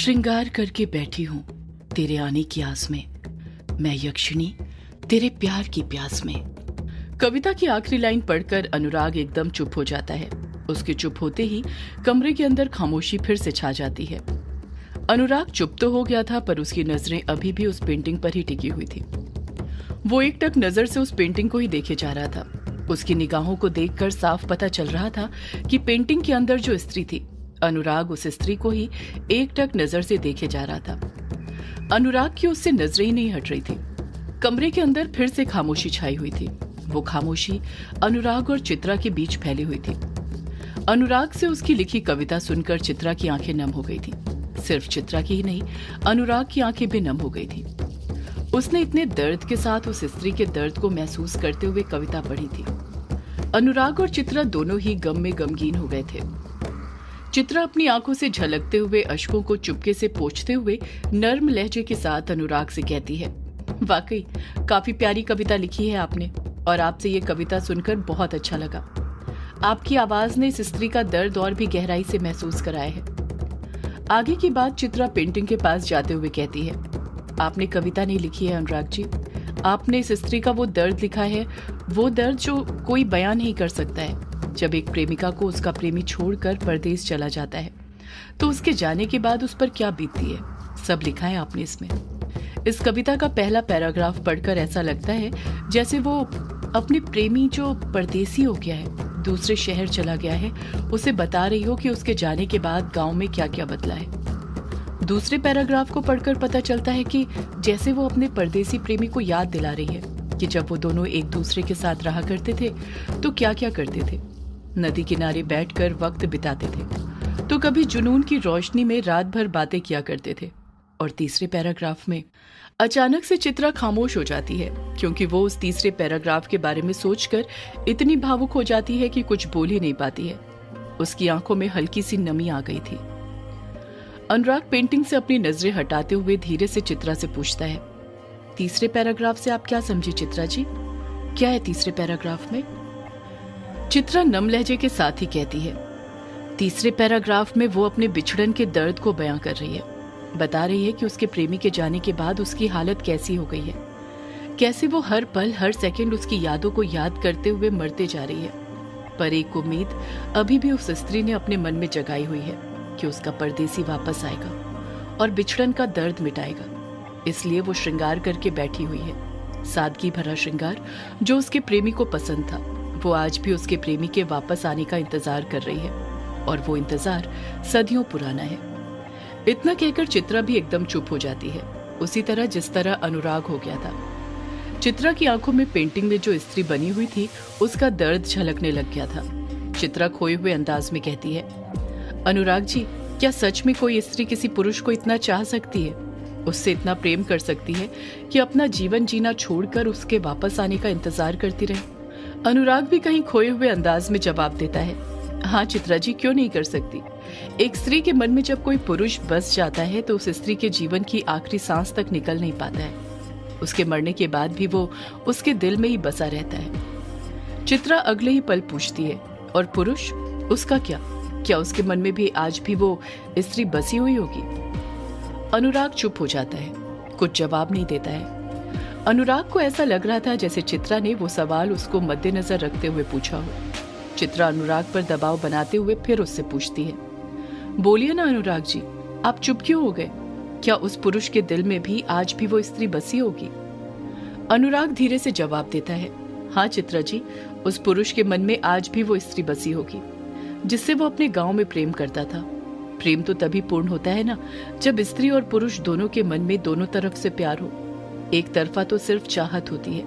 श्रृंगार करके बैठी हूँ तेरे आने की आस में, मैं यक्षिणी तेरे प्यार की प्यास में। कविता की आखिरी लाइन पढ़कर अनुराग एकदम चुप हो जाता है। उसके चुप होते ही कमरे के अंदर खामोशी फिर से छा जाती है। अनुराग चुप तो हो गया था, पर उसकी नजरें अभी भी उस पेंटिंग पर ही टिकी हुई थी। वो एकटक नजर से उस पेंटिंग को ही देखे जा रहा था। उसकी निगाहों को देखकर साफ पता चल रहा था कि पेंटिंग के अंदर जो स्त्री थी, अनुराग उस स्त्री को ही एकटक नजर से देखे जा रहा था। अनुराग की उससे नजरें ही नहीं हट रही थी। कमरे के अंदर फिर से खामोशी छाई हुई थी। वो खामोशी अनुराग और चित्रा के बीच फैली हुई थी। अनुराग से उसकी लिखी कविता सुनकर चित्रा की आंखें नम हो गई थी। सिर्फ चित्रा की ही नहीं, अनुराग की आंखें भी नम हो गई थी। उसने इतने दर्द के साथ उस स्त्री के दर्द को महसूस करते हुए कविता पढ़ी थी। अनुराग और चित्रा दोनों ही गम में गमगीन हो गए थे। चित्रा अपनी आंखों से झलकते हुए अश्कों को चुपके से पोंछते हुए नर्म लहजे के साथ अनुराग से कहती है, वाकई काफी प्यारी कविता लिखी है आपने, और आपसे ये कविता सुनकर बहुत अच्छा लगा। आपकी आवाज ने इस स्त्री का दर्द और भी गहराई से महसूस कराया है। आगे की बात चित्रा पेंटिंग के पास जाते हुए कहती है, आपने कविता नहीं लिखी है अनुराग जी, आपने इस स्त्री का वो दर्द लिखा है, वो दर्द जो कोई बयान नहीं कर सकता है। जब एक प्रेमिका को उसका प्रेमी छोड़कर परदेश चला जाता है तो उसके जाने के बाद उस पर क्या बीतती है, सब लिखा है आपने इसमें। इस कविता का पहला पैराग्राफ पढ़कर ऐसा लगता है जैसे वो अपने प्रेमी जो परदेसी हो गया है, दूसरे शहर चला गया है, उसे बता रही हो कि उसके जाने के बाद गांव में क्या क्या बदला है। दूसरे पैराग्राफ को पढ़कर पता चलता है कि जैसे वो अपने परदेसी प्रेमी को याद दिला रही है कि जब वो दोनों एक दूसरे के साथ रहा करते थे तो क्या क्या करते थे। नदी किनारे बैठकर वक्त बिताते थे, तो कभी जुनून की रोशनी में रात भर बातें किया करते थे। और तीसरे पैराग्राफ में अचानक से चित्रा खामोश हो जाती है, क्योंकि वो उस तीसरे पैराग्राफ के बारे में सोचकर इतनी भावुक हो जाती है कि कुछ बोल ही नहीं पाती है। उसकी आंखों में हल्की सी नमी आ गई थी। अनुराग पेंटिंग से अपनी नजरें हटाते हुए धीरे से चित्रा से पूछता है, तीसरे पैराग्राफ से आप क्या समझी चित्रा जी? क्या है तीसरे पैराग्राफ में? चित्रा नम लहजे के साथ ही कहती है, तीसरे पैराग्राफ में वो अपने बिछड़न के दर्द को बयां कर रही है। बता रही है कि उसके प्रेमी के जाने के बाद उसकी हालत कैसी हो गई है, कैसे वो हर पल हर सेकंड उसकी यादों को याद करते हुए मरते जा रही है। पर एक उम्मीद अभी भी उस स्त्री ने अपने मन में जगाई हुई है कि उसका परदेसी वापस आएगा और बिछड़न का दर्द मिटाएगा। इसलिए वो श्रृंगार करके बैठी हुई है, सादगी भरा श्रृंगार जो उसके प्रेमी को पसंद था। वो आज भी उसके प्रेमी के वापस आने का इंतजार कर रही है, और वो इंतजार सदियों पुराना है। इतना कहकर चित्रा भी एकदम चुप हो जाती है, उसी तरह जिस तरह अनुराग हो गया था। चित्रा की आंखों में पेंटिंग में जो स्त्री बनी हुई थी उसका दर्द झलकने लग गया था। चित्रा खोए हुए अंदाज में कहती है, अनुराग जी, क्या सच में कोई स्त्री किसी पुरुष को इतना चाह सकती है, उससे इतना प्रेम कर सकती है कि अपना जीवन जीना छोड़कर उसके वापस आने का इंतजार करती रहे? अनुराग भी कहीं खोए हुए अंदाज में जवाब देता है, हाँ चित्रा जी, क्यों नहीं कर सकती। एक स्त्री के मन में जब कोई पुरुष बस जाता है तो उस स्त्री के जीवन की आखिरी सांस तक निकल नहीं पाता है। उसके मरने के बाद भी वो उसके दिल में ही बसा रहता है। चित्रा अगले ही पल पूछती है, और पुरुष, उसका क्या उसके मन में भी आज भी वो स्त्री बसी हुई होगी? अनुराग चुप हो जाता है, कुछ जवाब नहीं देता है। अनुराग को ऐसा लग रहा था जैसे चित्रा ने वो सवाल उसको मद्देनजर रखते हुए पूछा हो। चित्रा अनुराग पर दबाव बनाते हुए फिर उससे पूछती है, बोलिए ना अनुराग जी, आप चुप क्यों हो गए? क्या उस पुरुष के दिल में भी आज भी वो स्त्री बसी होगी? अनुराग धीरे से जवाब देता है, हाँ चित्रा जी, उस पुरुष के मन में आज भी वो स्त्री बसी होगी जिससे वो अपने गांव में प्रेम करता था। प्रेम तो तभी पूर्ण होता है ना जब स्त्री और पुरुष दोनों के मन में दोनों तरफ से प्यार हो। एक तरफा तो सिर्फ चाहत होती है।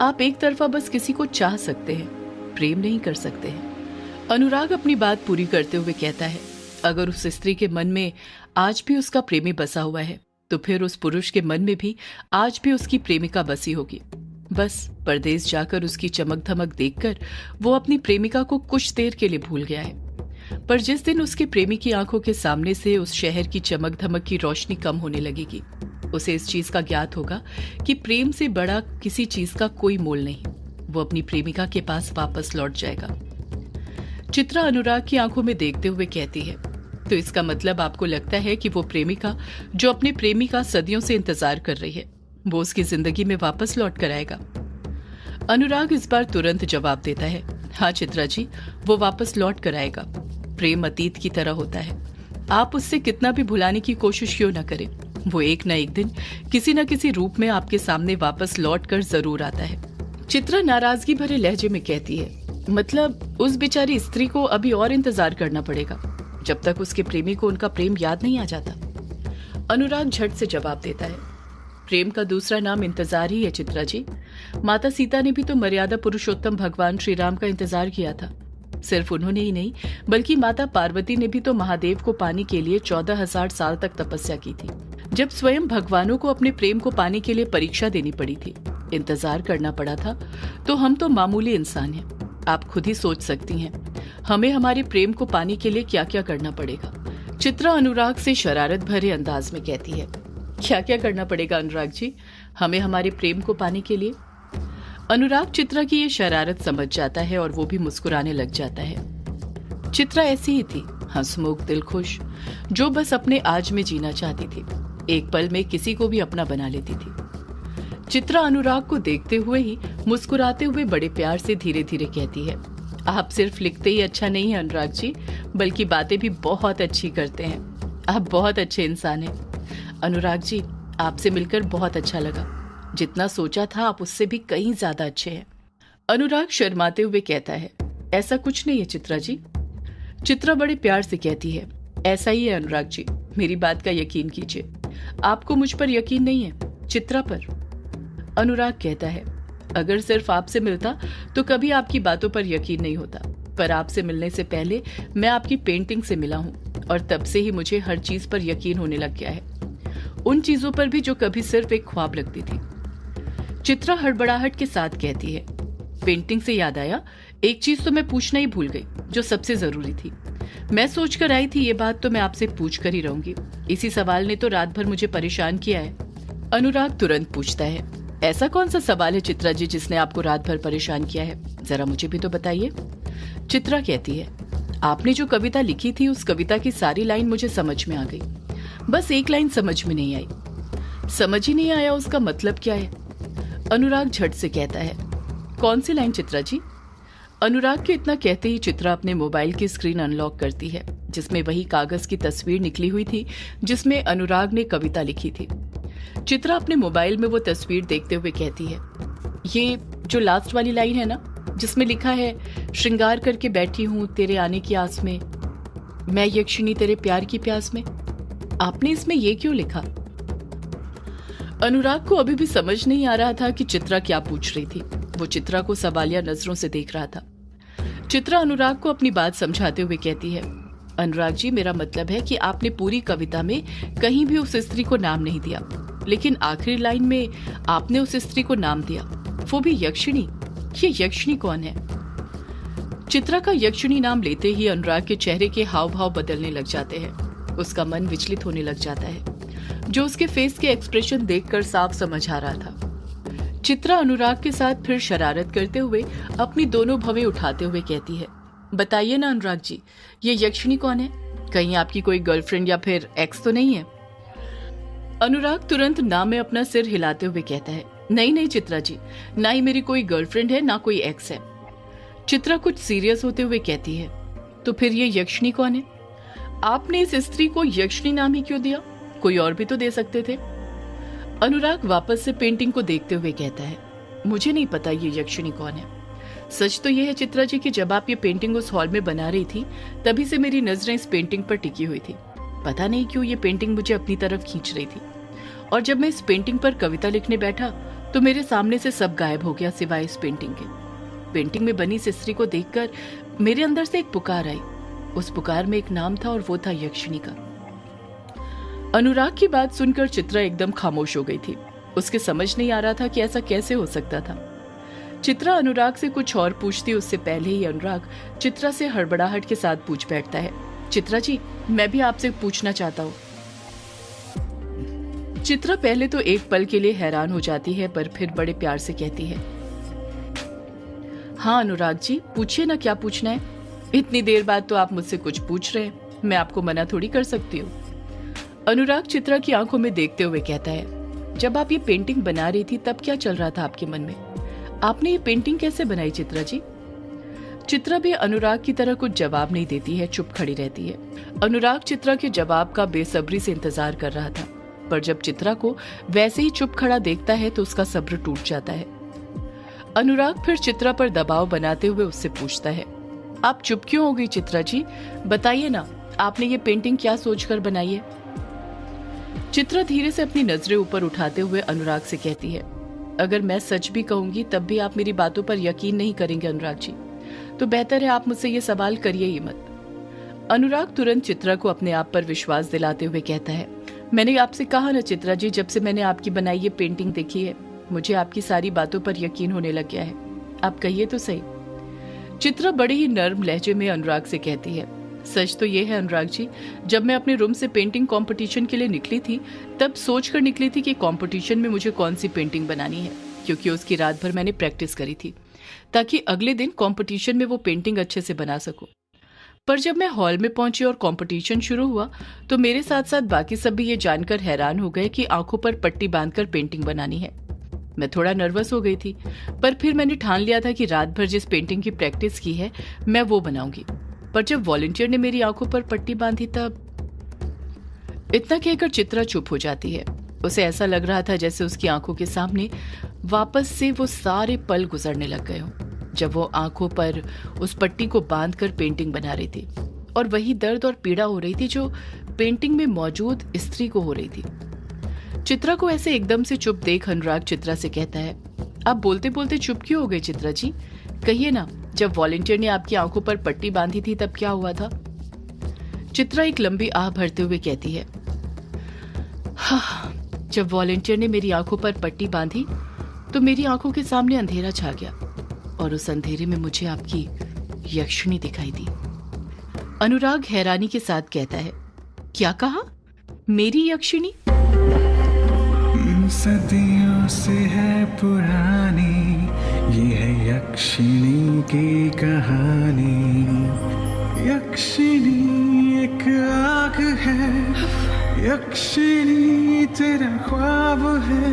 आप एक तरफा बस किसी को चाह सकते हैं, प्रेम नहीं कर सकते हैं। अनुराग अपनी बात पूरी करते हुए कहता है, अगर उस स्त्री के मन में आज भी उसका प्रेमी बसा हुआ है तो फिर उस पुरुष के मन में भी आज भी उसकी प्रेमिका बसी होगी। बस परदेश जाकर उसकी चमक धमक देखकर वो अपनी प्रेमिका को कुछ देर के लिए भूल गया है। पर जिस दिन उसके प्रेमी की आंखों के सामने से उस शहर की चमक धमक की रोशनी कम होने लगेगी, उसे इस चीज का ज्ञात होगा कि प्रेम से बड़ा किसी चीज का कोई मोल नहीं। वो अपनी प्रेमिका के पास वापस लौट जाएगा। चित्रा अनुराग की आंखों में देखते हुए कहती है, तो इसका मतलब आपको लगता है कि वो प्रेमिका जो अपने प्रेमी का सदियों से इंतजार कर रही है, वो उसकी जिंदगी में वापस लौट कर आएगा। अनुराग इस बार तुरंत जवाब देता है, हाँ चित्रा जी, वो वापस लौट कर आएगा। प्रेम अतीत की तरह होता है, आप उससे कितना भी भुलाने की कोशिश क्यों न करें, वो एक न एक दिन किसी न किसी रूप में आपके सामने वापस लौट कर जरूर आता है। चित्रा नाराजगी भरे लहजे में कहती है, मतलब उस बेचारी स्त्री को अभी और इंतजार करना पड़ेगा जब तक उसके प्रेमी को उनका प्रेम याद नहीं आ जाता। अनुराग झट से जवाब देता है, प्रेम का दूसरा नाम इंतजार ही है चित्रा जी। माता सीता ने भी तो मर्यादा पुरुषोत्तम भगवान श्री राम का इंतजार किया था। सिर्फ उन्होंने ही नहीं, बल्कि माता पार्वती ने भी तो महादेव को पाने के लिए 14,000 साल तक तपस्या की थी, जब स्वयं भगवानों को अपने प्रेम को पाने के लिए परीक्षा देनी पड़ी थी, इंतजार करना पड़ा था। तो हम तो मामूली इंसान हैं। आप खुद ही सोच सकती हैं हमें हमारे प्रेम को पाने के लिए क्या क्या करना पड़ेगा। चित्रा अनुराग से शरारत भरे अंदाज में कहती है, क्या क्या करना पड़ेगा अनुराग जी हमें हमारे प्रेम को पाने के लिए। अनुराग चित्रा की ये शरारत समझ जाता है और वो भी मुस्कुराने लग जाता है। चित्रा ऐसी ही थी, हंसमुख, दिलखुश, जो बस अपने आज में जीना चाहती थी, एक पल में किसी को भी अपना बना लेती थी। चित्रा अनुराग को देखते हुए ही मुस्कुराते हुए बड़े प्यार से धीरे धीरे कहती है, आप सिर्फ लिखते ही अच्छा नहीं है अनुराग जी, बल्कि बातें भी बहुत अच्छी करते हैं। आप बहुत अच्छे इंसान हैं। अनुराग जी, आपसे मिलकर बहुत अच्छा लगा। जितना सोचा था आप उससे भी कहीं ज्यादा अच्छे हैं। अनुराग शर्माते हुए कहता है, ऐसा कुछ नहीं है चित्रा जी। चित्रा बड़े प्यार से कहती है, ऐसा ही है अनुराग जी, मेरी बात का यकीन कीजिए। आपको मुझ पर यकीन नहीं है, चित्रा पर। अनुराग कहता है, अगर सिर्फ आपसे मिलता तो कभी आपकी बातों पर यकीन नहीं होता, पर आपसे मिलने से पहले मैं आपकी पेंटिंग से मिला हूँ और तब से ही मुझे हर चीज पर यकीन होने लग गया है, उन चीजों पर भी जो कभी सिर्फ एक ख्वाब लगती थी। चित्रा हड़बड़ाहट के साथ कहती है, पेंटिंग से याद आया, एक चीज तो मैं पूछना ही भूल गई जो सबसे जरूरी थी। मैं सोच कर आई थी ये बात तो मैं आपसे पूछ कर ही रहूंगी, इसी सवाल ने तो रात भर मुझे परेशान किया है। अनुराग तुरंत पूछता है, ऐसा कौन सा सवाल है चित्रा जी जिसने आपको रात भर परेशान किया है, जरा मुझे भी तो बताइए। चित्रा कहती है, आपने जो कविता लिखी थी उस कविता की सारी लाइन मुझे समझ में आ गई, बस एक लाइन समझ में नहीं आई। समझ ही नहीं आया उसका मतलब क्या है। अनुराग झट से कहता है, कौन सी लाइन चित्रा जी। अनुराग के इतना कहते ही चित्रा अपने मोबाइल की स्क्रीन अनलॉक करती है, जिसमें वही कागज की तस्वीर निकली हुई थी जिसमें अनुराग ने कविता लिखी थी। चित्रा अपने मोबाइल में वो तस्वीर देखते हुए कहती है, ये जो लास्ट वाली लाइन है ना, जिसमें लिखा है, श्रृंगार करके बैठी हूं तेरे आने की आस में, मैं यक्षिणी तेरे प्यार की प्यास में, आपने इसमें ये क्यों लिखा। अनुराग को अभी भी समझ नहीं आ रहा था कि चित्रा क्या पूछ रही थी। वो चित्रा को सवालिया नजरों से देख रहा था। चित्रा अनुराग को अपनी बात समझाते हुए कहती है, अनुराग जी, मेरा मतलब है कि आपने पूरी कविता में कहीं भी उस स्त्री को नाम नहीं दिया, लेकिन आखिरी लाइन में आपने उस स्त्री को नाम दिया, वो भी यक्षिणी। ये यक्षिणी कौन है। चित्रा का यक्षिणी नाम लेते ही अनुराग के चेहरे के हाव भाव बदलने लग जाते हैं, उसका मन विचलित होने लग जाता है, जो उसके फेस के एक्सप्रेशन देखकर साफ समझ आ रहा था। चित्रा अनुराग के साथ फिर शरारत करते हुए अपनी दोनों भवें उठाते हुए कहती है, बताइए ना अनुराग जी, ये यक्षिणी कौन है, कहीं आपकी कोई गर्लफ्रेंड या फिर एक्स तो नहीं है। अनुराग तुरंत ना में अपना सिर हिलाते हुए कहता है, नहीं नहीं चित्रा जी, ना ही मेरी कोई गर्लफ्रेंड है ना कोई एक्स है। चित्रा कुछ सीरियस होते हुए कहती है, तो फिर ये यक्षिणी कौन है। आपने इस स्त्री को यक्षिणी नाम ही क्यों दिया, कोई और भी तो दे सकते थे। अनुराग वापस से पेंटिंग को देखते हुए कहता है, मुझे नहीं पता ये यक्षिणी कौन है। सच तो यह है चित्रा जी कि जब आप ये पेंटिंग उस हॉल में बना रही थी, तभी से मेरी नजरें इस पेंटिंग पर टिकी हुई थी। पता नहीं क्यों ये पेंटिंग मुझे अपनी तरफ खींच रही थी, और जब मैं इस पेंटिंग पर कविता लिखने बैठा तो मेरे सामने से सब गायब हो गया सिवाय इस पेंटिंग के। पेंटिंग में बनी इस स्त्री को देखकर मेरे अंदर से एक पुकार आई, उस पुकार में एक नाम था और वो था यक्षिणी का। अनुराग की बात सुनकर चित्रा एकदम खामोश हो गई थी। उसके समझ नहीं आ रहा था कि ऐसा कैसे हो सकता था। चित्रा अनुराग से कुछ और पूछती उससे पहले ही अनुराग चित्रा से हड़बड़ाहट के साथ पूछ बैठता है, चित्रा जी, मैं भी आपसे पूछना चाहता हूँ। चित्रा पहले तो एक पल के लिए हैरान हो जाती है, पर फिर बड़े प्यार से कहती है, हाँ अनुराग जी, पूछिए ना क्या पूछना है। इतनी देर बाद तो आप मुझसे कुछ पूछ रहे हैं, मैं आपको मना थोड़ी कर सकती हूँ। अनुराग चित्रा की आंखों में देखते हुए कहता है, जब आप ये पेंटिंग बना रही थी तब क्या चल रहा था आपके मन में? आपने ये पेंटिंग कैसे बनाई चित्रा जी? चित्रा भी अनुराग की तरह कुछ जवाब नहीं देती है, चुप खड़ी रहती है। अनुराग चित्रा के जवाब का बेसब्री से इंतजार कर रहा था, पर जब चित्रा को वैसे ही चुप खड़ा देखता है तो उसका सब्र टूट जाता है। अनुराग फिर चित्रा पर दबाव बनाते हुए उससे पूछता है, आप चुप क्यों हो गई चित्रा जी? बताइए ना, आपने ये पेंटिंग क्या सोचकर बनाई है? चित्रा धीरे से अपनी नजरें ऊपर उठाते हुए अनुराग से कहती है, अगर मैं सच भी कहूंगी तब भी आप मेरी बातों पर यकीन नहीं करेंगे अनुराग जी, तो बेहतर है आप मुझसे ये सवाल करिए ही मत। अनुराग तुरंत चित्रा को अपने आप पर विश्वास दिलाते हुए कहता है, मैंने आपसे कहा ना चित्रा जी, जब से मैंने आपकी बनाई ये पेंटिंग देखी है मुझे आपकी सारी बातों पर यकीन होने लग गया है। आप कहिए तो सही। चित्रा बड़े ही नर्म लहजे में अनुराग से कहती है, सच तो ये है अनुराग जी, जब मैं अपने रूम से पेंटिंग कंपटीशन के लिए निकली थी तब सोच कर निकली थी कि कंपटीशन में मुझे कौन सी पेंटिंग बनानी है, क्योंकि उसकी रात भर मैंने प्रैक्टिस करी थी ताकि अगले दिन कंपटीशन में वो पेंटिंग अच्छे से बना सकूं। पर जब मैं हॉल में पहुंची और कंपटीशन शुरू हुआ तो मेरे साथ साथ बाकी सब भी ये जानकर हैरान हो गए कि आंखों पर पट्टी बांधकर पेंटिंग बनानी है। मैं थोड़ा नर्वस हो गई थी, पर फिर मैंने ठान लिया था कि रात भर जिस पेंटिंग की प्रैक्टिस की है मैं वो बनाऊंगी। पर जब वॉलंटियर ने मेरी आंखों पर पट्टी बांधी तब। इतना कहकर चित्रा चुप हो जाती है। उसे ऐसा लग रहा था जैसे उसकी आंखों के सामने वापस से वो सारे पल गुजरने लग गए हों जब वो आंखों पर उस पट्टी को बांधकर पेंटिंग बना रही थी, और वही दर्द और पीड़ा हो रही थी जो पेंटिंग में मौजूद स्त्री को हो रही थी। चित्रा को ऐसे एकदम से चुप देख अनुराग चित्रा से कहता है, आप बोलते बोलते चुप क्यों हो गए चित्रा जी? कहिए ना, जब वॉलंटियर ने आपकी आंखों पर पट्टी बांधी थी तब क्या हुआ था? चित्रा एक लंबी आह भरते हुए कहती है, हाँ, जब वॉलंटियर ने मेरी आंखों पर पट्टी बांधी तो मेरी आंखों के सामने अंधेरा छा गया और उस अंधेरे में मुझे आपकी यक्षिणी दिखाई दी। अनुराग हैरानी के साथ कहता है, क्या कहा? मेरी यक्षिणी? सदियों से है पुरानी ये है यक्षिणी की कहानी। यक्षिणी एक आग है, यक्षिणी तेरा ख्वाब है,